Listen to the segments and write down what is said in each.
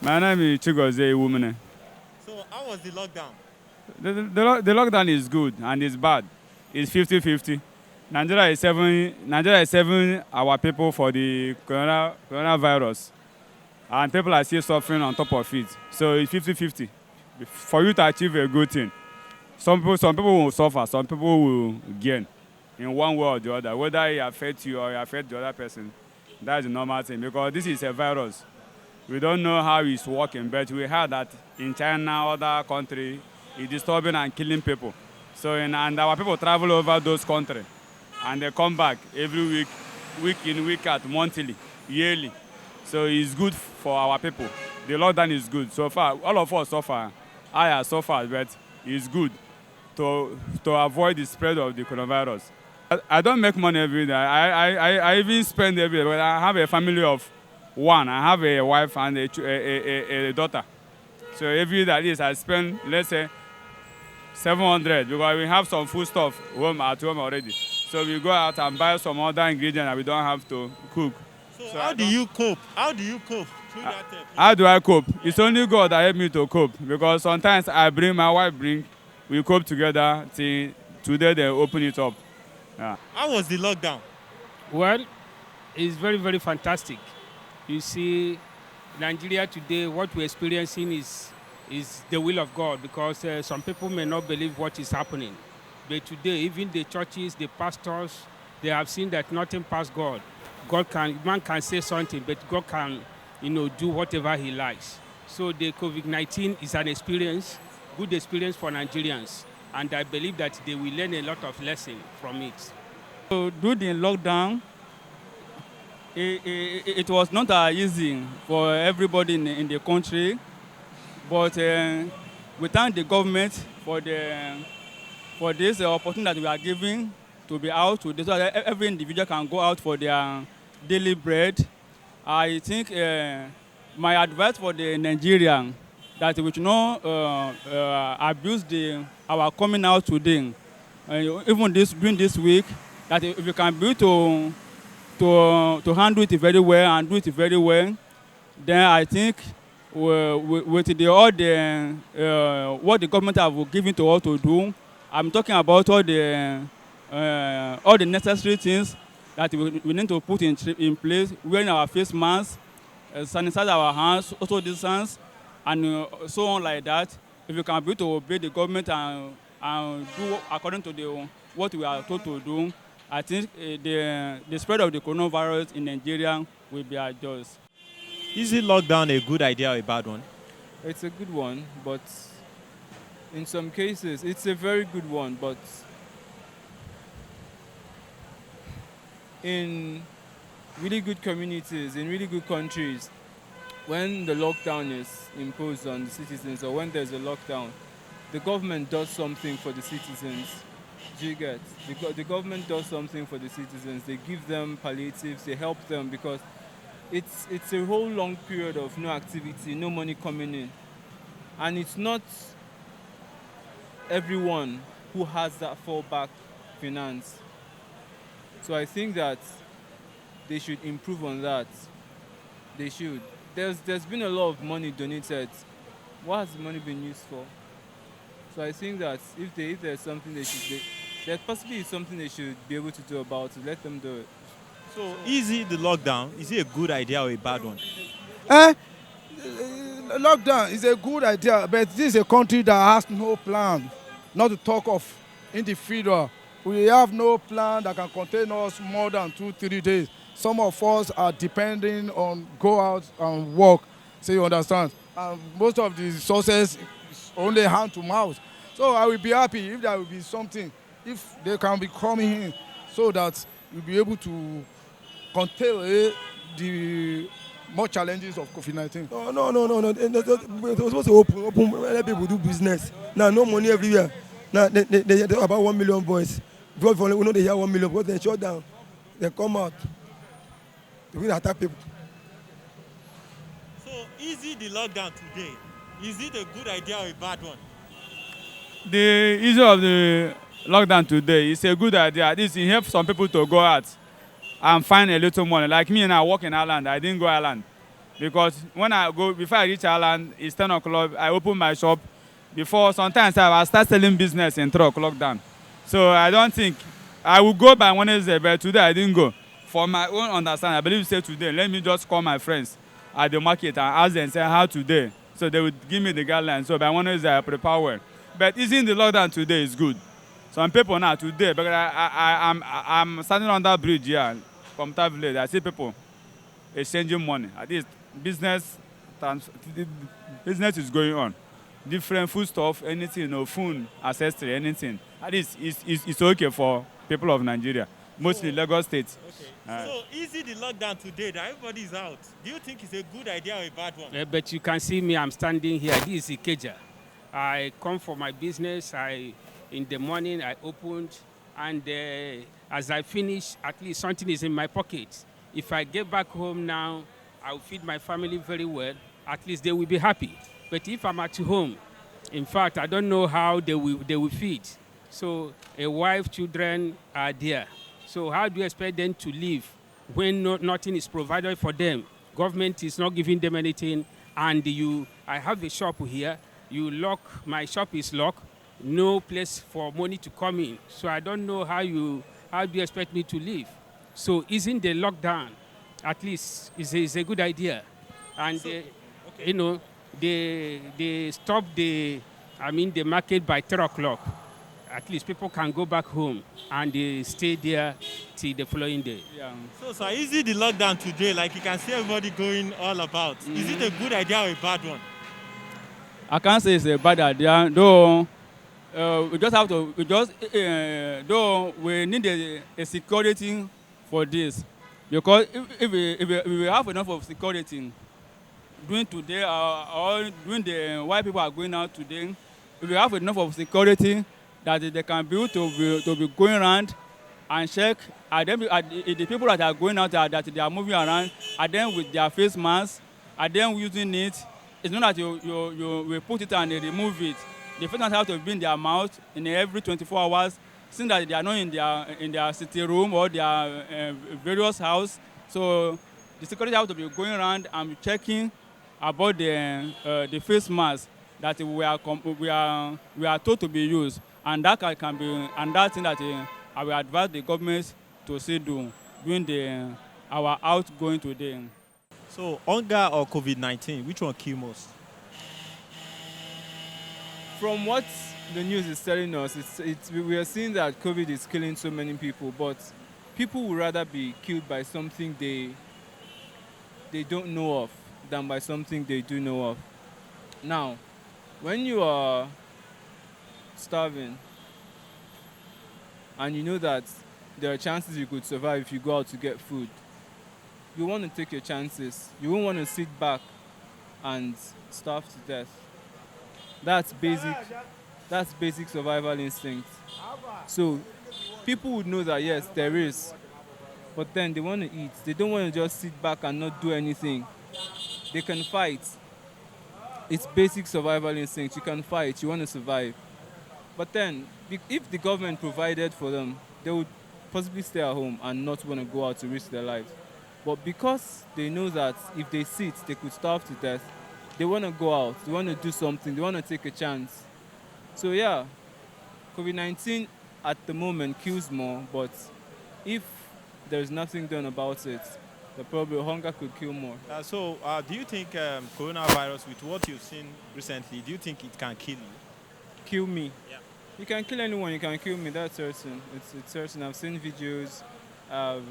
My name is Chigoze Woman. So how was the lockdown? The lockdown is good and it's bad. It's 50-50. Nigeria is saving our people for the coronavirus. And people are still suffering on top of it. So it's 50-50. For you to achieve a good thing, some people will suffer, some people will gain in one way or the other. Whether it affects you or it affects the other person, that's the normal thing because this is a virus. We don't know how it's working, but we heard that in China, other countries, it's disturbing and killing people. So, and our people travel over those countries, and they come back every week, week in, week out, monthly, yearly. So it's good for our people. The lockdown is good. So far, all of us suffer. I have suffered, but it's good to avoid the spread of the coronavirus. I don't make money every day. I even spend every day. But I have a family of one. I have a wife and a daughter. So every day at least I spend, let's say, 700 because we have some food stuff at home already. So we go out and buy some other ingredients that we don't have to cook. So how do you cope? How do you cope through that? How do I cope? It's only God that helps me to cope because sometimes my wife we cope together till today they open it up. Yeah. How was the lockdown? Well, it's very, very fantastic. You see, Nigeria today, what we're experiencing is the will of God because some people may not believe what is happening. But today, even the churches, the pastors, they have seen that nothing past God. Man can say something, but God can, do whatever he likes. So the COVID-19 is an experience, good experience for Nigerians. And I believe that they will learn a lot of lessons from it. So during lockdown, it was not easy for everybody in the country, but we thank the government for this opportunity that we are giving to be out today, so that every individual can go out for their daily bread. I think my advice for the Nigerian that we should not abuse our coming out today, even during this week. That if we can be to handle it very well and do it very well, then I think with what the government have given to us to do, I'm talking about all the necessary things that we need to put in place, wearing our face masks, sanitize our hands, also distance, and so on like that. If we can be to obey the government and do according to what we are told to do, I think the spread of the coronavirus in Nigeria will be adjusted. Is the lockdown a good idea or a bad one? It's a good one, but in some cases, it's a very good one, but in really good communities, in really good countries, when the lockdown is imposed on the citizens or when there's a lockdown, the government does something for the citizens. Do you get? The government does something for the citizens. They give them palliatives, they help them because it's a whole long period of no activity, no money coming in. And it's not everyone who has that fallback finance. So I think that they should improve on that. They should. There's been a lot of money donated. What has the money been used for? So I think that if there's something there possibly is something they should be able to do about it. Let them do it. So is it the lockdown? Is it a good idea or a bad one? Lockdown is a good idea, but this is a country that has no plan, not to talk of individual. We have no plan that can contain us more than 2-3 days. Some of us are depending on go out and work, so you understand. And most of the sources is only hand to mouth. So I will be happy if there will be something, if they can be coming in, so that we'll be able to contain the more challenges of COVID-19. No. They're supposed to open, let people do business. Now, no money everywhere. Now, they about 1 million boys. Because we know they have 1 million, because they shut down. They come out. They will attack people. So, is it the lockdown today? Is it a good idea or a bad one? The issue of the lockdown today is a good idea. At least it helps some people to go out and find a little money. Like me, and I work in Ireland. I didn't go Ireland. Because when I go, before I reach Ireland, it's 10 o'clock, I open my shop. Before, sometimes I will start selling business in 3 o'clock down. So I don't think, I will go by Wednesday, but today I didn't go. For my own understanding, I believe say today, let me just call my friends at the market and ask them, say, how today? So they would give me the guidelines. So by Wednesday, I prepare well. But easing the lockdown today is good. Some people now today, because I'm standing on that bridge here from that village, I see people exchanging money. At least business is going on. Different food stuff, anything, phone, accessory, anything. At least it's okay for people of Nigeria, mostly Lagos State. Okay. So easy the lockdown today that everybody is out. Do you think it's a good idea or a bad one? But you can see me, I'm standing here. This is Ikeja. I come for my business. In the morning, I opened, and as I finish, at least something is in my pocket. If I get back home now, I will feed my family very well. At least they will be happy. But if I'm at home, in fact, I don't know how they will feed. So a wife, children are there. So how do you expect them to live when nothing is provided for them? Government is not giving them anything, and I have a shop here. You lock, my shop is locked. No place for money to come in. So I don't know how do you expect me to live? So isn't the lockdown, at least, is a good idea? And they stop the market by 3 o'clock. At least people can go back home and they stay there till the following day. Yeah. So easy the lockdown today, like you can see everybody going all about. Is it a good idea or a bad one? I can't say it's a bad idea, though. Though we need a security for this, because if we have enough of security during today or during the while people are going out today, if we have enough of security that they can be able to be going around and check at the people that are going out that they are moving around, at them with their face masks, at them using it. It's not that you put it and they remove it. The face mask have to be in their mouth in every 24 hours, since that they are not in their city room or their various house. So the security have to be going around and checking about the face mask that we are told to be used, and that can be that thing that I will advise the government to see during our outgoing today. So hunger or COVID-19, which one kill most? From what the news is telling us, we are seeing that COVID is killing so many people, but people would rather be killed by something they don't know of than by something they do know of. Now, when you are starving and you know that there are chances you could survive if you go out to get food, you want to take your chances. You won't want to sit back and starve to death. That's basic survival instinct. So people would know that yes, there is, but then they want to eat. They don't want to just sit back and not do anything. They can fight. It's basic survival instinct. You can fight, you want to survive. But then, if the government provided for them, they would possibly stay at home and not want to go out to risk their lives. But because they know that if they sit, they could starve to death, they want to go out, they want to do something, they want to take a chance. So yeah, COVID-19 at the moment kills more, but if there's nothing done about it, the probably hunger could kill more. Do you think coronavirus, with what you've seen recently, do you think it can kill you? Kill me? Yeah. You can kill anyone, you can kill me, that's certain. It's certain. I've seen videos of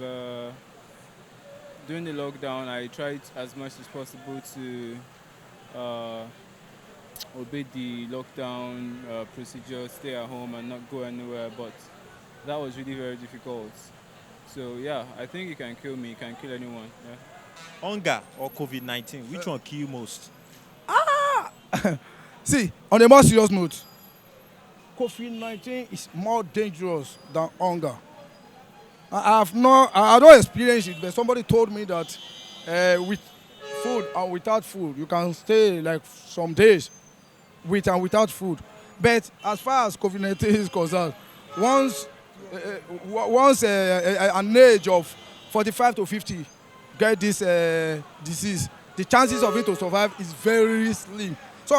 during the lockdown, I tried as much as possible to obey the lockdown procedure, stay at home and not go anywhere, but that was really very difficult. So yeah, I think it can kill me, it can kill anyone. Yeah. Hunger or COVID-19, which one kill you most? See, on a more serious note, COVID-19 is more dangerous than hunger. I don't experience it, but somebody told me that with food and without food, you can stay like some days with and without food. But as far as COVID-19 is concerned, once an age of 45 to 50 get this disease, the chances of it to survive is very slim. So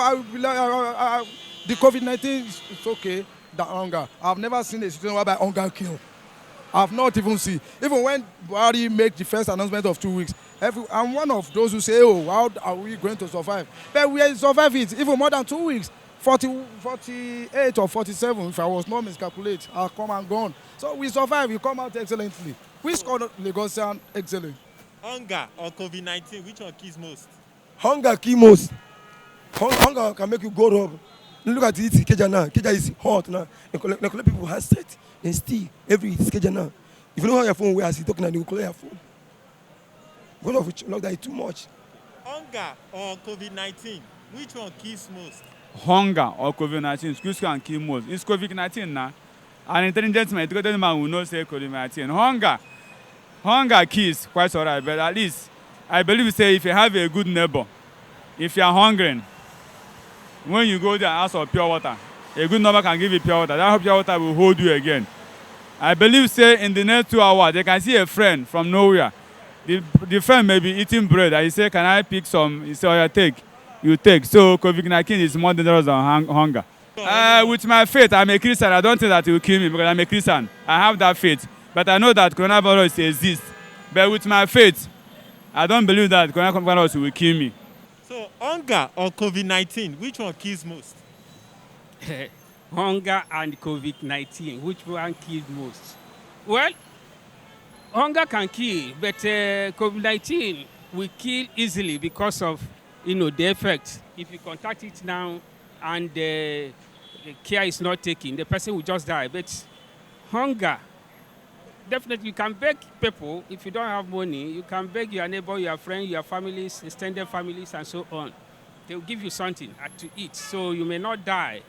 the COVID-19 is okay, the hunger. I've never seen a situation whereby hunger kill. I've not even seen. Even when Buhari make the first announcement of 2 weeks, I'm one of those who say, oh, how are we going to survive? But we survive it, even more than 2 weeks. 48 or 47, if I was not miscalculate, are come and gone. So we survive, we come out excellently. We scored Lagosian excellent. Hunger or COVID-19, which one kills most? Hunger kill most. Hunger can make you go up. Look at it, Keja now. Keja is hot now. They collect people handset and steal every Keja now. If you don't have your phone, where I see talking, they will collect your phone. Because of which lockdown is too much. Hunger or COVID-19, which one kills most? Hunger or COVID-19, which can kill most? It's COVID-19 now. An intelligent man, educated man will not say COVID-19. Hunger kills, quite alright, but at least I believe say if you have a good neighbor, if you are hungry, when you go there and ask for pure water, a good neighbor can give you pure water. That pure water will hold you again. I believe say in the next 2 hours they can see a friend from nowhere. The friend may be eating bread and he say, can I pick some? He say, oh, yeah, take. You take. So COVID-19 is more dangerous than hunger. With my faith, I'm a Christian. I don't think that it will kill me because I'm a Christian. I have that faith. But I know that coronavirus exists. But with my faith, I don't believe that coronavirus will kill me. So hunger or COVID-19, which one kills most? Hunger and COVID-19, which one kills most? Well, hunger can kill, but COVID-19 will kill easily because of the effect. If you contact it now and the care is not taken, the person will just die. But hunger, definitely you can beg people. If you don't have money, you can beg your neighbor, your friend, your families, extended families, and so on. They will give you something to eat, so you may not die.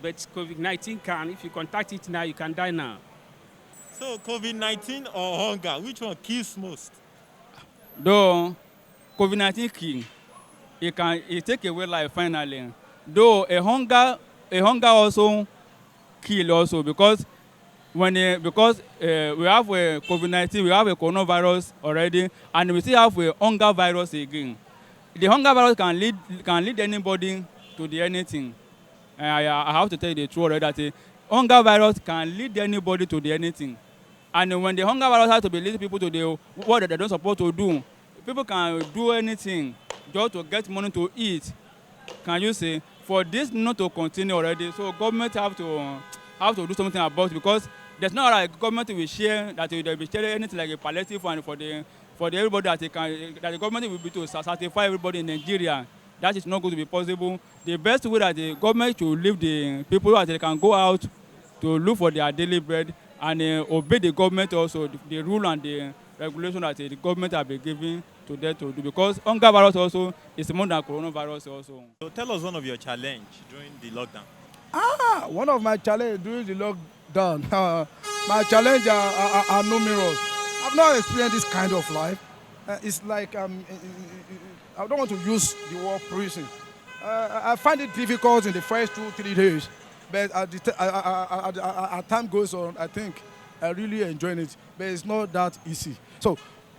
But COVID-19 can, if you contact it now, you can die now. So COVID-19 or hunger, which one kills most? Though COVID-19 kill, it take away life finally. Though a hunger also kill also because we have a COVID-19, we have a coronavirus already, and we still have a hunger virus again. The hunger virus can lead anybody to the anything. I have to tell you the truth already that the hunger virus can lead anybody to the anything. And when the hunger virus has to be leading people to the what they don't supposed to do, people can do anything just to get money to eat. Can you say for this not to continue already? So government have to do something about it because there's not like government will share that they will be sharing anything like a palliative fund for everybody that the government will be to satisfy everybody in Nigeria. That is not going to be possible. The best way that the government should leave the people that they can go out to look for their daily bread and obey the government also, the rule and the regulation that the government have been giving to them to do. Because hunger virus also is more than coronavirus also. So tell us one of your challenge during the lockdown. One of my challenge during the lockdown, my challenge are numerous. I've not experienced this kind of life. It's like I don't want to use the word prison. I find it difficult in the first 2-3 days, but as time goes on, I think I really enjoy it. But it's not that easy. So,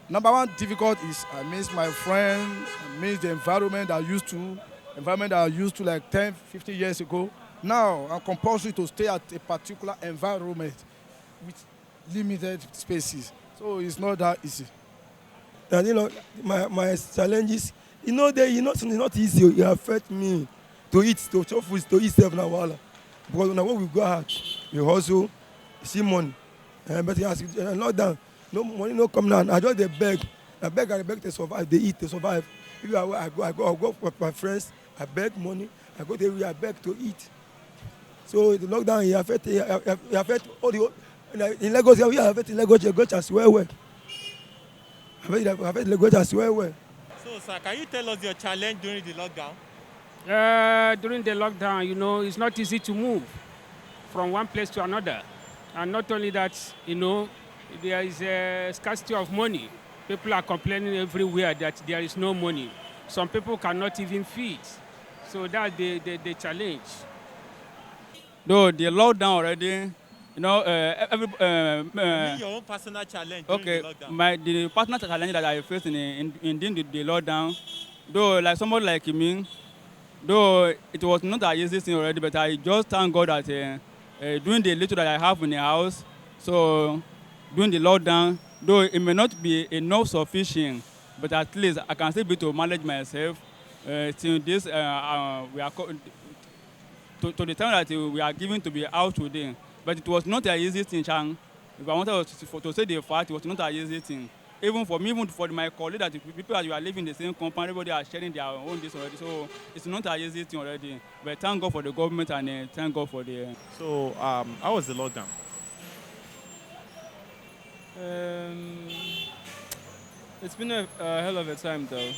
number one difficult is I miss my friends, I miss the environment I used to like 10, 15 years ago. Now I'm compulsory to stay at a particular environment with limited spaces. So it's not that easy. And my challenges, it's not easy. It affects me to eat, to chop food, to eat stuff now. Because when we go out, we also see money. But as lockdown, no money, no come down. I just beg. I beg to survive. They eat to survive. If I go with my friends, I beg money. I go there, I beg to eat. So the lockdown, it affect all the in Lagos. We affect Lagos as well. Affect Lagos as well. So, sir, can you tell us your challenge during the lockdown? During the lockdown, it's not easy to move from one place to another. And not only that, there is a scarcity of money. People are complaining everywhere that there is no money. Some people cannot even feed. So that's the challenge. Though the lockdown already, your own personal challenge during the lockdown. The personal challenge that I faced in the lockdown though like someone like me, though it was not an easy thing already, but I just thank God that doing the little that I have in the house, so doing the lockdown, though it may not be enough sufficient, but at least I can still be to manage myself till this we are to the time that we are given to be out today. But it was not an easy thing, Chang. If I wanted to say the fact, it was not an easy thing. Even for me, even for my colleagues, that people that you are living in the same compound, everybody are sharing their own this already. So it's not an easy thing already. But thank God for the government and thank God for the. So, how was the lockdown? It's been a hell of a time, though.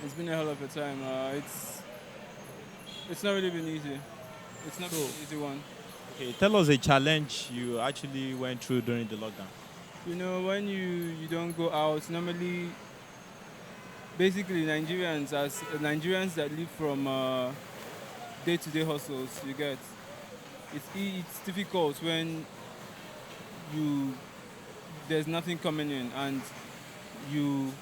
It's been a hell of a time. It's not really been easy. It's not been an easy one. Okay, tell us a challenge you actually went through during the lockdown. You know, when you don't go out, normally, basically Nigerians that live from day-to-day hustles, you get. It's difficult when there's nothing coming in and you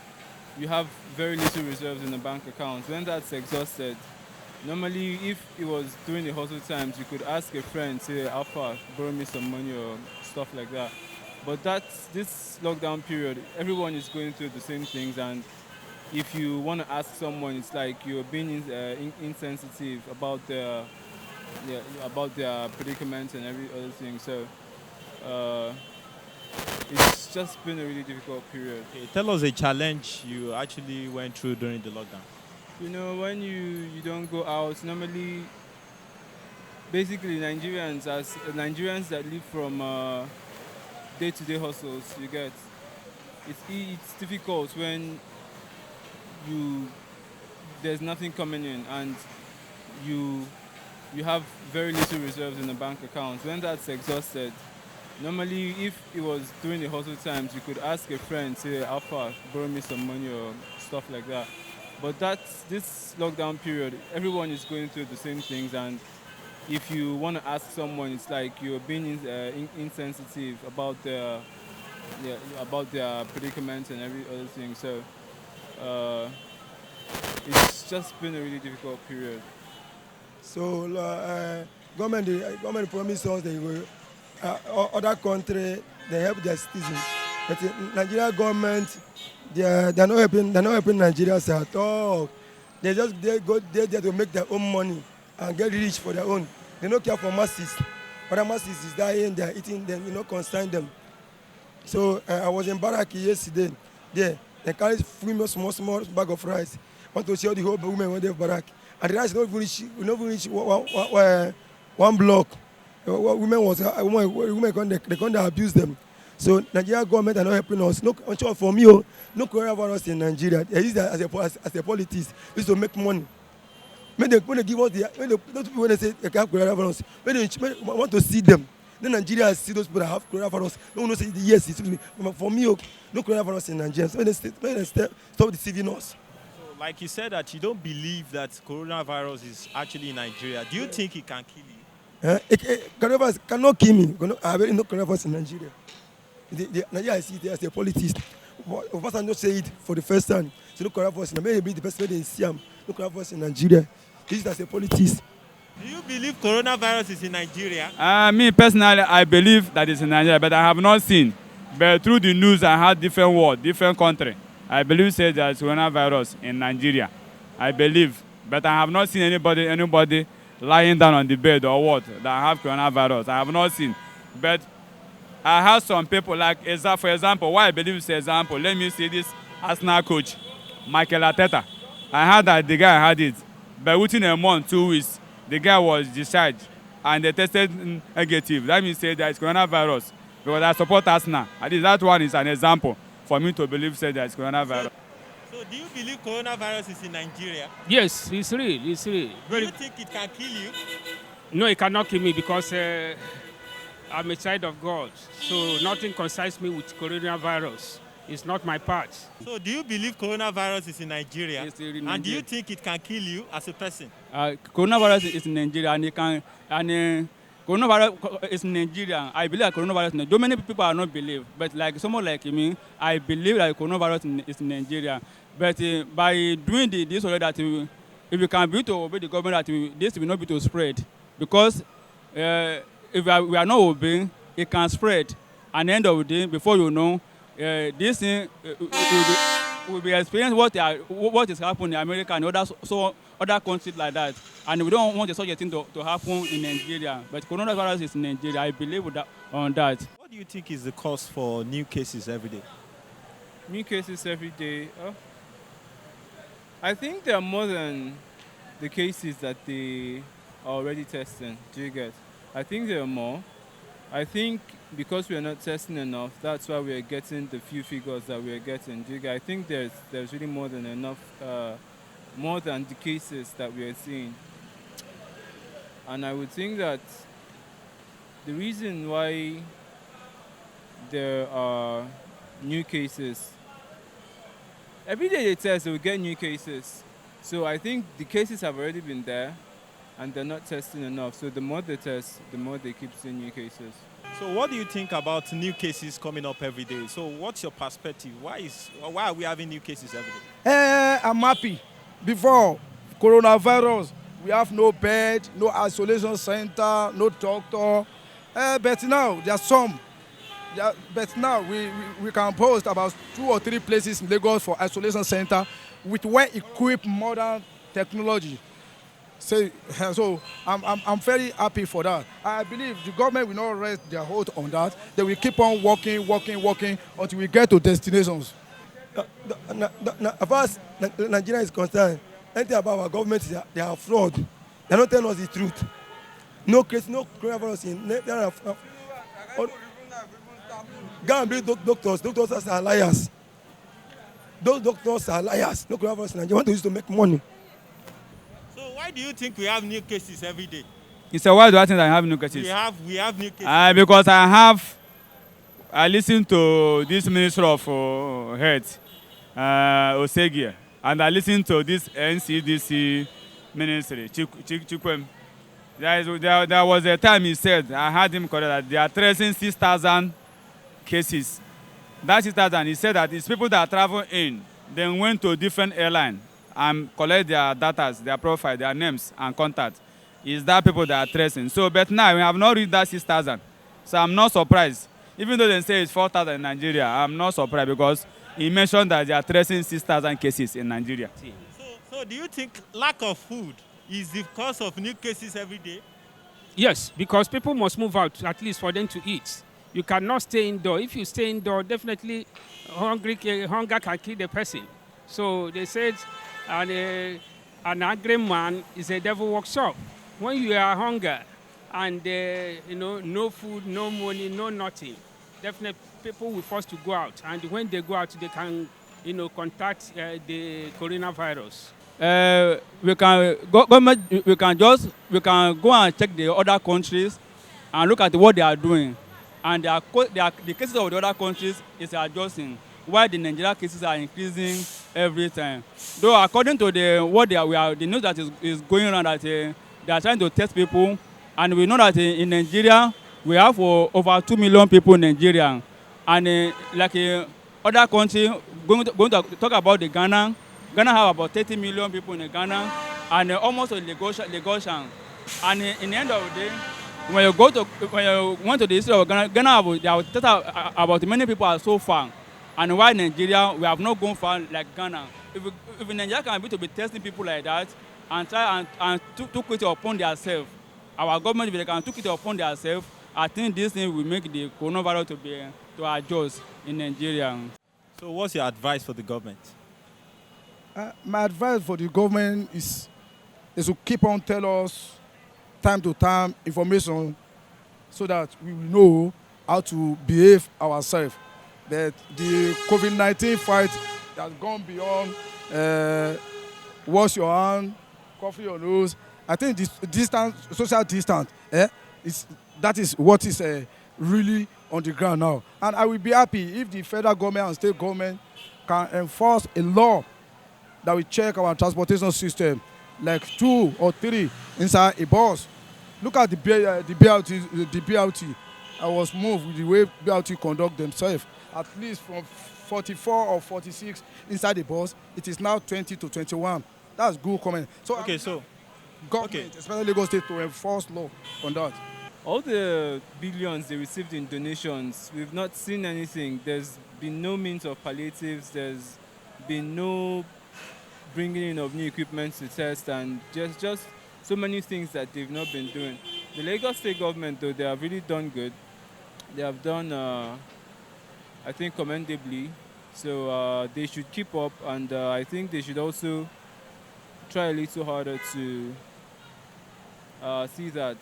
have very little reserves in the bank account. When that's exhausted, normally if it was during the hustle times, you could ask a friend, say, Alpha, borrow me some money or stuff like that. But this lockdown period, everyone is going through the same things, and if you want to ask someone, it's like you're being insensitive about their predicament and every other thing. So it's just been a really difficult period. Okay, tell us a challenge you actually went through during the lockdown. You know, when you don't go out, normally, basically Nigerians that live from day-to-day hustles, you get. It's difficult when there's nothing coming in and you have very little reserves in the bank account. When that's exhausted, normally if it was during the hustle times, you could ask a friend, say, Alpha, borrow me some money or stuff like that. But this lockdown period, everyone is going through the same things, and if you want to ask someone, it's like you're being insensitive about their predicament and every other thing. So it's just been a really difficult period. So government promised us they will other country they help their citizens, but the Nigeria government they're not helping Nigerians at all. They just go there to make their own money and get rich for their own. They don't care for masses. Other masses is dying, they're eating them, consign them. So I was in Baraki yesterday. There, they carry small bag of rice. Want to show the whole women when they have Baraki. And the rice not even reach one block. Women they can't abuse them. So Nigeria government are not helping us. No, for me, no coronavirus in Nigeria. They use that as a politics. It's to make money. When they give us when they say they have coronavirus, when they want to see them, then Nigeria see those people that have coronavirus. No one say yes, it's me. But for me, no coronavirus in Nigeria. So when they stop deceiving us. So, like you said that you don't believe that coronavirus is actually in Nigeria. Do you think it can kill you? Coronavirus cannot kill me. I have no coronavirus in Nigeria. Nigeria I see it as a politics. Of course, I not say it for the first time. So no coronavirus. Maybe the person they see no coronavirus in Nigeria. This is as a politics. Do you believe coronavirus is in Nigeria? Me personally, I believe that it's in Nigeria, but I have not seen. But through the news, I heard different words, different country. I believe says there's coronavirus in Nigeria. I believe, but I have not seen anybody lying down on the bed or what that have coronavirus. I have not seen. But I have some people like, for example, why I believe it's an example. Let me see this Arsenal coach, Michael Arteta. I heard that the guy had it, but within a month, 2 weeks, the guy was discharged and they tested negative. That means say there is coronavirus because I support Arsenal. At least that one is an example for me to believe say there is coronavirus. So do you believe coronavirus is in Nigeria? Yes, it's real. It's real. Do you think it can kill you? No, it cannot kill me because I'm a child of God. So nothing concerns me with coronavirus. It's not my part. So do you believe coronavirus is in Nigeria? Yes, in and do you think it can kill you as a person? Coronavirus is in Nigeria coronavirus is in Nigeria. I believe that coronavirus. Though many people are not believe, but like someone like me, I believe that coronavirus is in Nigeria. But by doing this already, that if we can be to obey the government, that this will not be to spread. Because if we are not obeying, it can spread. At the end of the day, before you know, this thing will be experiencing what is happening in America and other countries like that. And we don't want such a thing to happen in Nigeria. But coronavirus is in Nigeria. I believe on that. What do you think is the cause for new cases every day? New cases every day. I think there are more than the cases that they are already testing. Do you get? I think there are more. I think because we are not testing enough, that's why we are getting the few figures that we are getting. Do you get? I think there's really more than enough, more than the cases that we are seeing. And I would think that the reason why there are new cases, every day they test, they will get new cases. So I think the cases have already been there and they're not testing enough. So the more they test, the more they keep seeing new cases. So what do you think about new cases coming up every day? So what's your perspective? Why are we having new cases every day? I'm happy. Before coronavirus, we have no bed, no isolation center, no doctor. But now there are some. But now we can post about 2 or 3 places in Lagos for isolation center with well-equipped modern technology. So I'm very happy for that. I believe the government will not rest their hold on that. They will keep on working until we get to destinations. As far as Nigeria is concerned, anything about our government is they are fraud. They are not telling us the truth. No case, no coronavirus in. Go and bring doctors. Doctors are liars. Those doctors are liars. No coronavirus in Nigeria. They want to use to make money. So why do you think we have new cases every day? You say, why do I think I have new cases? We have new cases. Because I listened to this Minister of Health, Osegie, and I listened to this NCDC Ministry, Chikwem. There was a time he said, I heard him correct, that they are tracing 6,000 cases. That 6,000, he said that it's people that travel in, then went to different airline and collect their data, their profile, their names and contact. Is that people that are tracing. So, but now we have not reached that 6,000. So I'm not surprised. Even though they say it's 4,000 in Nigeria, I'm not surprised because he mentioned that they are tracing 6,000 cases in Nigeria. So do you think lack of food is the cause of new cases every day? Yes, because people must move out at least for them to eat. You cannot stay indoor. If you stay indoor, definitely hunger can kill the person. So they said an angry man is a devil workshop. When you are hungry and no food, no money, no nothing, definitely people will force to go out. And when they go out, they can contact the coronavirus. We can go and check the other countries and look at what they are doing, and the cases of the other countries is adjusting, while the Nigeria cases are increasing every time. Though according to the news that is going around, that they are trying to test people, and we know that in Nigeria we have over 2 million people in Nigeria, and other countries going to talk about the Ghana. Ghana have about 30 million people in Ghana, and almost a Lagosian. And in the end of the day, when you went to the history of Ghana, they have talked about many people are so far, and why Nigeria we have not gone far like Ghana. If Nigeria can be to be testing people like that and try and took it upon themselves, our government, if they can took it upon themselves, I think this thing will make the coronavirus to adjust in Nigeria. So what's your advice for the government? My advice for the government is to keep on tell us time to time information so that we will know how to behave ourselves. That the COVID-19 fight has gone beyond wash your hand, cover your nose. I think this social distance, that is what is really on the ground now. And I will be happy if the federal government and state government can enforce a law that will check our transportation system, like 2 or 3 inside a bus. Look at the BRT. I was moved with the way BRT conduct themselves. at least from 44 or 46 inside the bus. It is now 20 to 21. That's good comment. So, Okay, so government, especially Lagos State, to enforce law on that. All the billions they received in donations, we've not seen anything. There's been no means of palliatives. There's been no bringing in of new equipment to test, and just so many things that they've not been doing. The Lagos State government, though, they have really done good. They have done, I think, commendably. So they should keep up, and I think they should also try a little harder to see that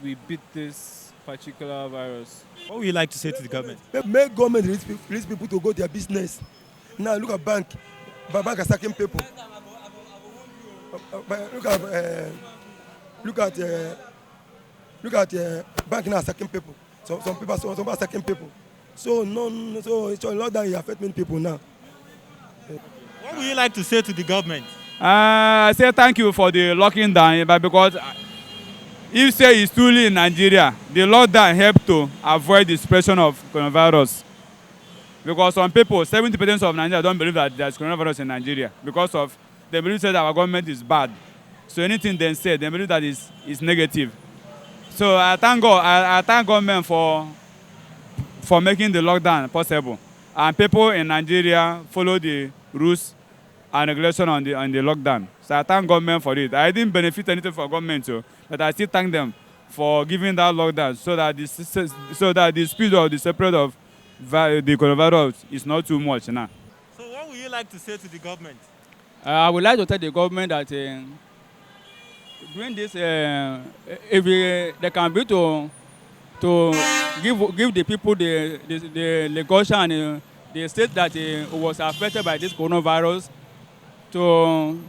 we beat this particular virus. what would you like to say to the government? Make government release people to go their business. Now look at bank. Bank are sacking people. Look at bank now sacking people. Some people are sacking people. So so lockdown it affect many people now. What would you like to say to the government? I say thank you for the locking down, but because if say it's truly in Nigeria, the lockdown helped to avoid the spread of coronavirus. Because some people, 70% of Nigeria don't believe that there's coronavirus in Nigeria because of they believe that our government is bad. So anything they say, they believe that is negative. So I thank God, I thank government for making the lockdown possible. And people in Nigeria follow the rules and regulation on the lockdown. So I thank government for it. I didn't benefit anything from government, so, but I still thank them for giving that lockdown so that the speed of the spread of the coronavirus is not too much now. So what would you like to say to the government? I would like to tell the government that during this, if they can be to give the people the Lagosians and the state that was affected by this coronavirus to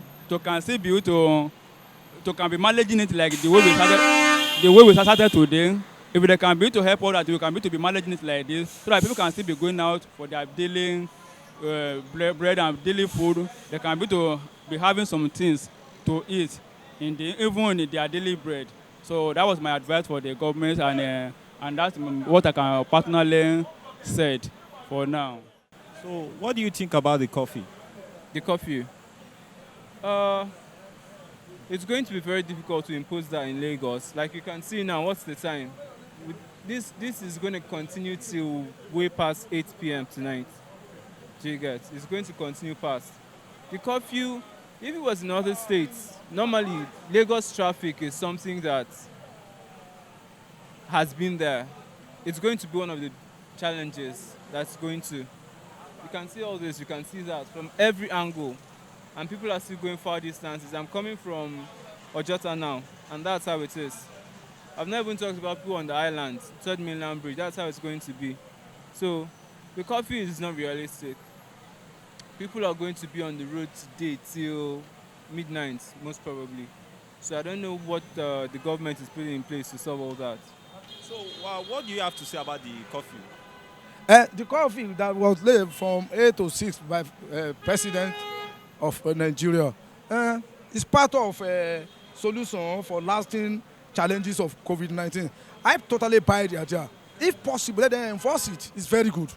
can still be to can be managing it like the way we started today. If they can be to help all that, we can be to be managing it like this, so that people can still be going out for their daily bread and daily food. They can be to be having some things to eat even in their daily bread. So that was my advice for the government, and that's what I can personally said for now. So what do you think about the curfew? The curfew. It's going to be very difficult to impose that in Lagos. Like you can see now, what's the time? This is going to continue till way past 8 p.m. tonight. Do you get? It's going to continue past. The curfew, if it was in other states, normally Lagos traffic is something that has been there. It's going to be one of the challenges that's going to. You can see all this, you can see that from every angle. And people are still going far distances. I'm coming from Ojota now, and that's how it is. I've never even talked about people on the island, Third Mainland Bridge. That's how it's going to be. So the curfew is not realistic. People are going to be on the road today till midnight, most probably. So I don't know what the government is putting in place to solve all that. So what do you have to say about the curfew? The curfew that was laid from 8 to 6 by President of Nigeria is part of a solution for lasting challenges of COVID-19. I totally buy the idea. If possible, let them enforce it. It's very good.